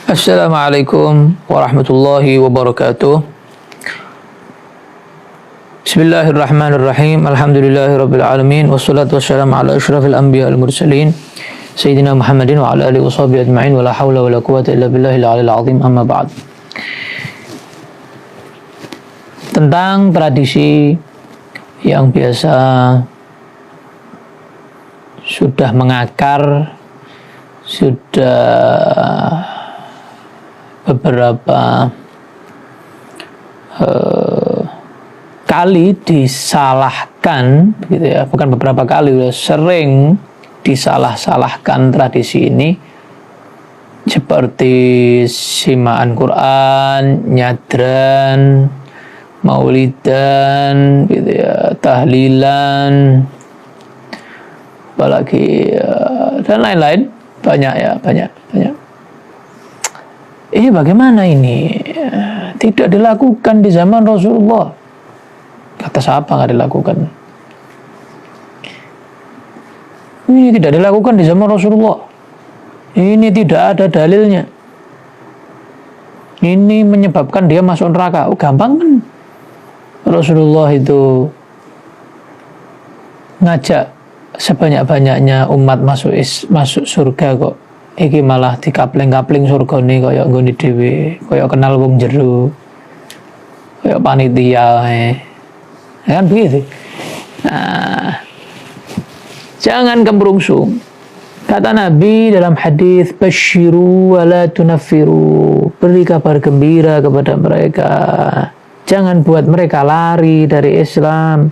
Assalamualaikum warahmatullahi wabarakatuh. Bismillahirrahmanirrahim. Alhamdulillahirabbil alamin wassalatu wassalamu ala asyrafil anbiya wal mursalin sayyidina Muhammadin wa ala alihi washabihi ajmain wala haula wala quwwata illa billahil aliyil azim. Amma ba'd. Tentang tradisi yang biasa sudah mengakar, sudah beberapa kali disalahkan, gitu ya, bukan beberapa kali, sudah sering disalah-salahkan tradisi ini, seperti simaan Quran, nyadran, maulidan, gitu ya, tahlilan, apalagi dan lain-lain, banyak. Ini bagaimana ini? Tidak dilakukan di zaman Rasulullah. Kata siapa nggak dilakukan? Ini tidak dilakukan di zaman Rasulullah. Ini tidak ada dalilnya. Ini menyebabkan dia masuk neraka. Oh, gampang kan? Rasulullah itu ngajak sebanyak-banyaknya umat masuk surga kok. Iki malah dikapling-kapling surga nih kaya nggone dhewe, kaya kenal wong jero, kaya panitia kan begitu. Nah, jangan gembrungsung. Kata Nabi dalam hadis, basyiru wa la tunaffiru, beri kabar gembira kepada mereka, jangan buat mereka lari dari Islam.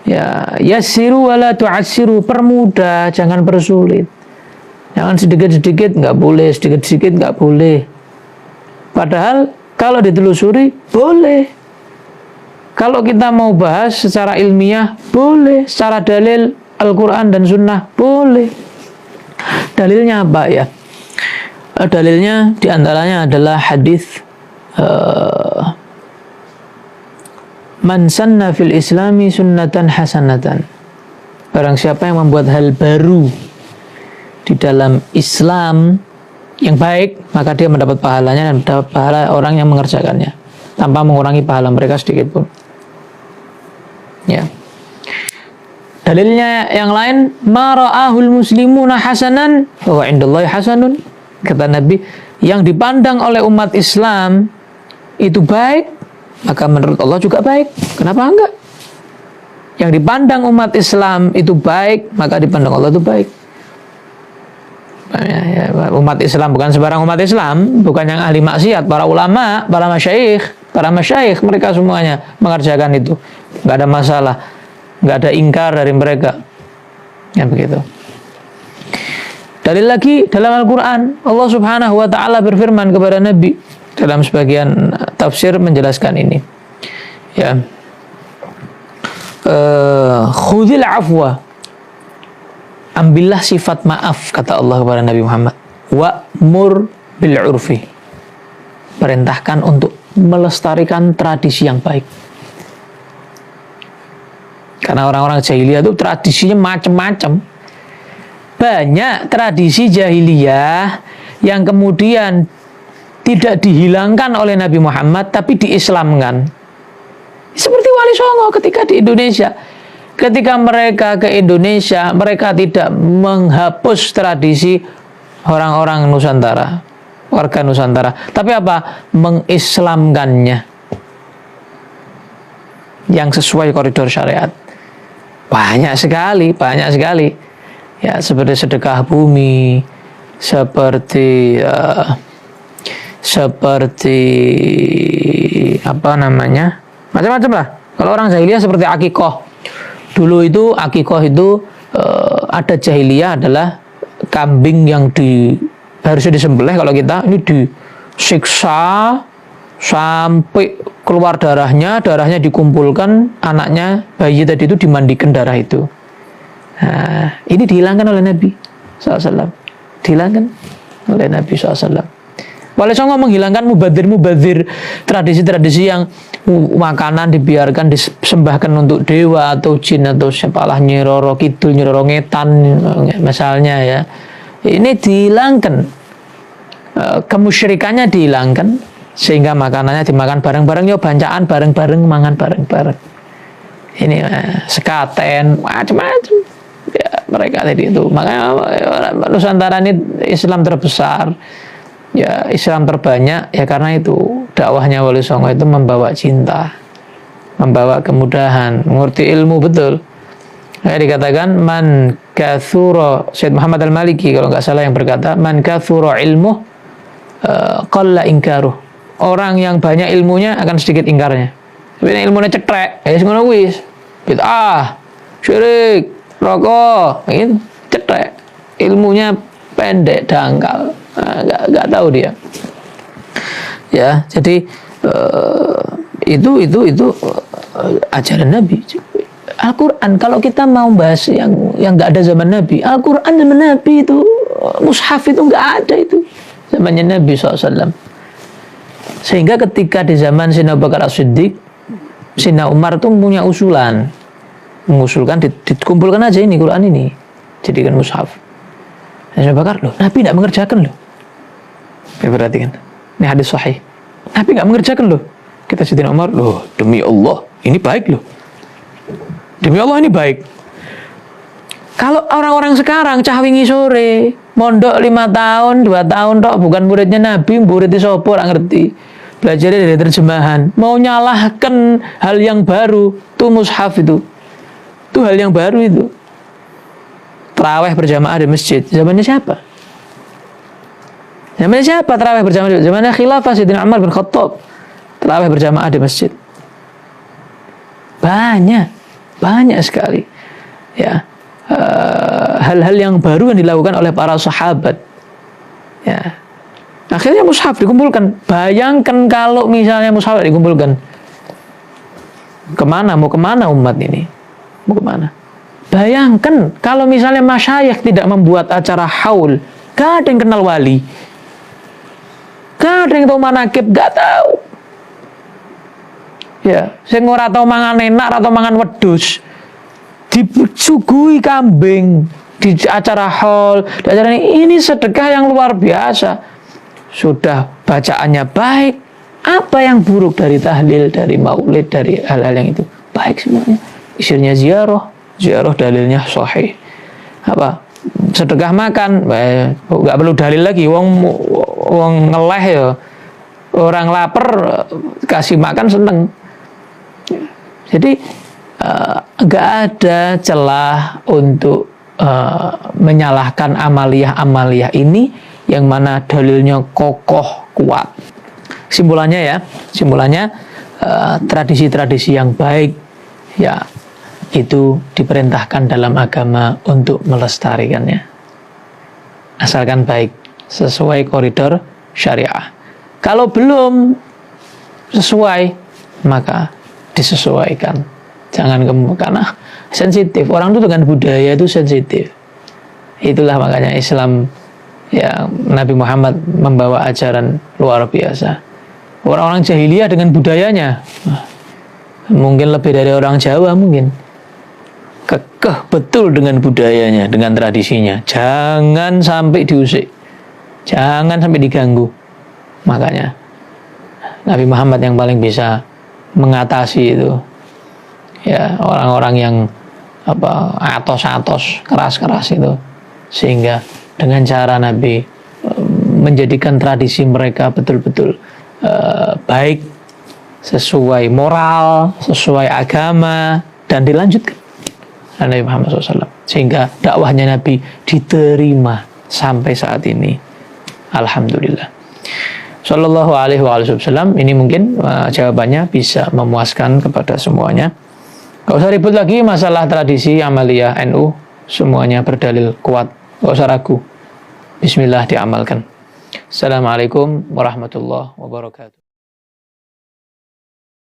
Ya, yassiru wa la tu'assiru, permudah, jangan persulit. Jangan sedikit-sedikit nggak boleh, sedikit-sedikit nggak boleh. Padahal kalau ditelusuri boleh. Kalau kita mau bahas secara ilmiah boleh, secara dalil Al-Quran dan Sunnah boleh. Dalilnya apa ya? Dalilnya diantaranya adalah hadis man sanna fil islami sunnatan hasanatan. Barang siapa yang membuat hal baru di dalam Islam yang baik, maka dia mendapat pahalanya dan mendapat pahala orang yang mengerjakannya tanpa mengurangi pahala mereka sedikit pun. Ya. Dalilnya yang lain, ma ra'ahul muslimuna hasanan wa indallahi hasanun. Kata Nabi, yang dipandang oleh umat Islam itu baik, maka menurut Allah juga baik. Kenapa enggak? Yang dipandang umat Islam itu baik, maka dipandang Allah itu baik. Ya, umat Islam bukan sembarang umat Islam, bukan yang ahli maksiat, para ulama, para masyayikh, mereka semuanya mengerjakan itu, nggak ada masalah, nggak ada ingkar dari mereka, ya begitu. Dalil lagi dalam Al-Quran, Allah Subhanahu Wa Taala berfirman kepada Nabi dalam sebagian tafsir menjelaskan ini, ya, khudhil afwa, ambillah sifat maaf, kata Allah kepada Nabi Muhammad, wa'mur bil urfi, perintahkan untuk melestarikan tradisi yang baik. Karena orang-orang jahiliyah itu tradisinya macam-macam. Banyak tradisi jahiliyah yang kemudian tidak dihilangkan oleh Nabi Muhammad tapi diislamkan. Seperti Wali Songo ketika di Indonesia. Ketika mereka ke Indonesia, mereka tidak menghapus tradisi orang-orang Nusantara, warga Nusantara. Tapi apa? Mengislamkannya yang sesuai koridor syariat. Banyak sekali. Ya, seperti sedekah bumi, seperti apa namanya? Macam-macam lah. Kalau orang jahiliyah seperti akikoh. Dulu itu akikoh itu ada jahiliyah adalah kambing yang harusnya disembelih, kalau kita ini disiksa sampai keluar darahnya dikumpulkan, anaknya bayi tadi itu dimandikan darah itu. Nah, ini dihilangkan oleh Nabi SAW. Dihilangkan oleh Nabi SAW. Wali Songo menghilangkan mubadzir tradisi-tradisi yang makanan dibiarkan disembahkan untuk dewa atau jin atau siapalah, Nyiroro Kidul, Nyiroro Ngetan misalnya, ya. Ini dihilangkan kemusyrikannya dihilangkan, sehingga makanannya dimakan bareng-bareng, yo bancaan bareng-bareng, mangan bareng-bareng. Ini sekaten, macam-macam. Ya, mereka tadi itu. Makanya Nusantara ini Islam terbesar, ya Islam terbanyak, ya karena itu dakwahnya Wali Songo itu membawa cinta, membawa kemudahan, mengerti ilmu betul. Kayak dikatakan man kathura, Syed Muhammad Al-Maliki kalau nggak salah yang berkata, man kathura ilmu qalla inkaruh. Orang yang banyak ilmunya akan sedikit ingkarnya. Tapi ilmunya cetrek, ya ngono wis. Bid'ah, syirik, rokok, gitu. Cetrek. Ilmunya pendek, dangkal. Nggak tahu dia. Ya, jadi itu ajaran Nabi. Al-Quran, kalau kita mau bahas yang nggak ada zaman Nabi, Al-Quran zaman Nabi itu, mushaf itu nggak ada itu zamannya Nabi SAW. Sehingga ketika di zaman Sayyidina Abu Bakar As-Siddiq, Sayyidina Umar itu punya usulan, mengusulkan dikumpulkan aja ini Quran ini, jadikan mushaf. Sayyidina Abu Bakar, loh Nabi tidak mengerjakan loh. Perhatikan, ini hadis sahih. Nabi nggak mengerjakan loh. Kita Sayyidina Umar, loh demi Allah ini baik loh. Demi Allah ini baik. Kalau orang-orang sekarang cah wingi sore mondok 5 tahun, 2 tahun tok, bukan muridnya Nabi, muridnya sopo ora ngerti. Belajarnya dari terjemahan, mau nyalahkan hal yang baru, tuh mushaf itu. Itu hal yang baru itu. Tarawih berjamaah di masjid, zamannya siapa? Zamannya siapa tarawih berjamaah? Zamannya khilafah Sayyidina Umar bin Khattab. Tarawih berjamaah di masjid. Banyak sekali, ya, hal-hal yang baru yang dilakukan oleh para sahabat, ya. Akhirnya mushaf dikumpulkan. Bayangkan kalau misalnya mushaf dikumpulkan, mau kemana umat ini? Mau kemana? Bayangkan kalau misalnya masyayikh tidak membuat acara haul, gak ada yang kenal wali, gak ada yang tahu manakib, gak tahu. Ya, sing ora tau mangan enak atau mangan wedhus, disuguhi kambing di acara haul, di acara ini sedekah yang luar biasa. Sudah bacaannya baik, apa yang buruk dari tahlil, dari maulid, dari hal-hal yang itu? Baik semuanya. Isinya ziarah dalilnya sahih. Apa? Sedekah makan, nggak perlu dalil lagi. Wong ngeleh ya, orang lapar kasih makan seneng. Jadi nggak ada celah untuk menyalahkan amaliyah ini yang mana dalilnya kokoh kuat. Simpulannya tradisi-tradisi yang baik, ya itu diperintahkan dalam agama untuk melestarikannya, asalkan baik sesuai koridor syariah. Kalau belum sesuai, maka disesuaikan. Jangan karena sensitif. Orang itu dengan budaya itu sensitif. Itulah makanya Islam, ya, Nabi Muhammad membawa ajaran luar biasa. Orang-orang jahiliyah dengan budayanya mungkin lebih dari orang Jawa, mungkin kekeh betul dengan budayanya, dengan tradisinya. Jangan sampai diusik, jangan sampai diganggu. Makanya Nabi Muhammad yang paling bisa mengatasi itu, ya, orang-orang yang atos-atos, keras-keras itu, sehingga dengan cara Nabi menjadikan tradisi mereka betul-betul baik, sesuai moral, sesuai agama, dan dilanjutkan Nabi Muhammad SAW, sehingga dakwahnya Nabi diterima sampai saat ini, alhamdulillah. Sallallahu alaihi wasallam. Ini mungkin jawabannya bisa memuaskan kepada semuanya. Gak usah ribut lagi masalah tradisi amaliyah NU, semuanya berdalil kuat, gak usah ragu. Bismillah, diamalkan. Assalamualaikum warahmatullahi wabarakatuh.